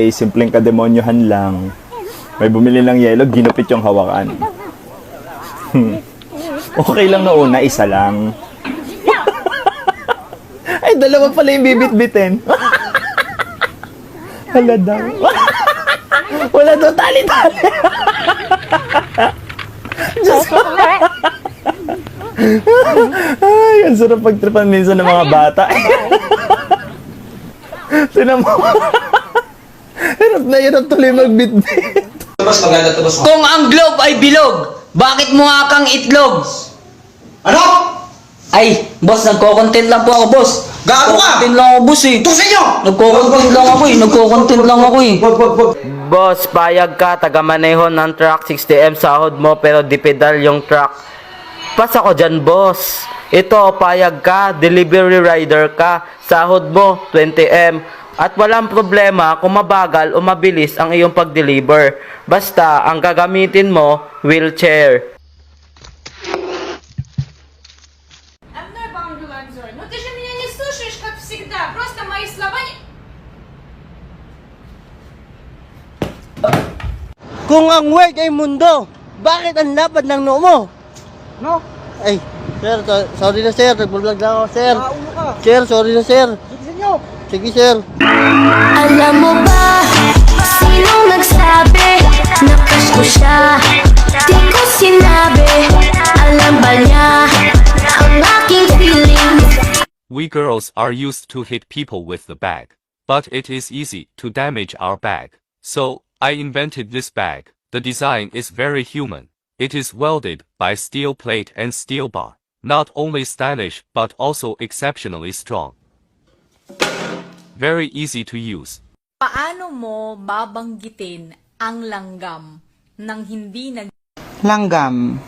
Simpleng kademonyohan lang. May bumili ng yelo, ginupit yung hawakan. Okay lang na una, isa lang. Ay, dalawa pala yung bibit-bitin. Hala daw. Wala daw tali-tali. Diyos ko. Ay, ang sarap pagtripan minsan ng mga bata. Tinan mo. Hirap tuloy magbitbit. Kung ang globe ay bilog, bakit mukha kang itlog? Ano? Ay, boss, nagko-content lang po ako, boss. Gago ka! Nagko-content lang ako, boss eh. Tusin nyo! Nagko-content lang ako eh. Nagko-content lang ako eh. Wag. Boss, payag ka, taga-maneho ng truck, 60M sahod mo, pero di pedal yung truck. Pas ako dyan, boss. Ito, payag ka, delivery rider ka, sahod mo, 20M. At walang problema kung mabagal o mabilis ang iyong pag-deliver. Basta, ang gagamitin mo, wheelchair. Одной бомбиланзой. Ну ты же меня не слушаешь, как всегда. Просто мои слова не... Kung ang world ay mundo, bakit ang lapad ng noo mo? No? Ay, sir, sorry na sir, nag-vlog lang ako, sir. Sir, sorry na sir. Sige, sir. Alam mo ba, sinong nagsabi na crush ko siya? Di ko sinabi, alam ba niya ang aking feelings? We girls are used to hit people with the bag, but it is easy to damage our bag. So, I invented this bag. The design is very human. It is welded by steel plate and steel bar. Not only stylish, but also exceptionally strong. Very easy to use. Paano mo babanggitin ang langgam nang hindi nag... Langgam.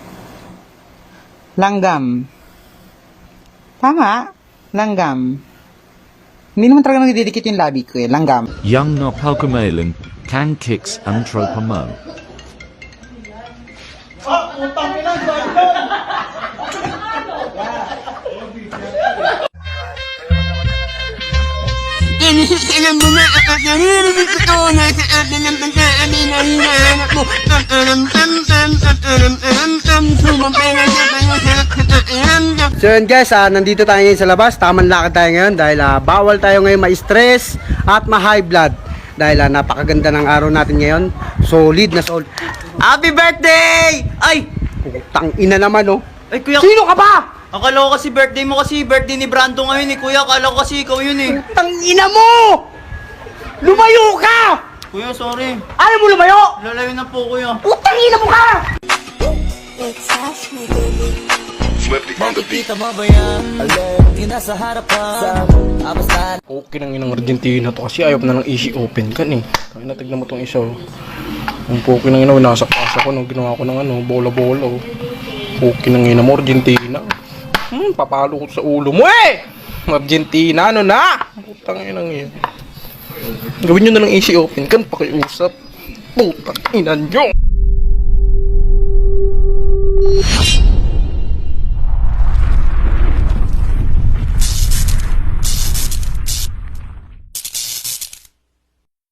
Tama? Langgam. Hindi naman talaga nagdidikit yung labi ko eh. Langgam. Young Nopalkumaling, Can Kicks Antropamo. Alam mo na at naririnig ko to na sa atin ang pagkaan ay nahinahanap mo. So yun guys, nandito tayo ngayon sa labas. Tamang lakad tayo ngayon dahil bawal tayo ngayon ma-stress at ma-high blood. Dahil napakaganda ng araw natin ngayon. Solid na solid. Happy birthday! Ay! Putang ina naman oh. Ay, kuya. Sino ka ba? Akala ko kasi birthday mo kasi. Birthday ni Brando ngayon eh, kuya. Akala ko kasi ikaw yun eh. Putang ina mo! Lumayo ka! Kuya, sorry. Ayaw mo lumayo? Lalayo na po, kuya. Putang ina mo ka! Okay nang inang Argentina to kasi ayaw na ng easy open kan eh. Kaya natignan mo tong isa oh. Ang poke nang ina, nasa kasa ko nung ginawa ko ng bola-bola oh. Poke nang ina mo Argentina. Papalo ko sa ulo mo eh! Argentina, ano na? Putang inang yan. Gawin nyo na ng easy open kan, pakiusap. Putang ina nyo!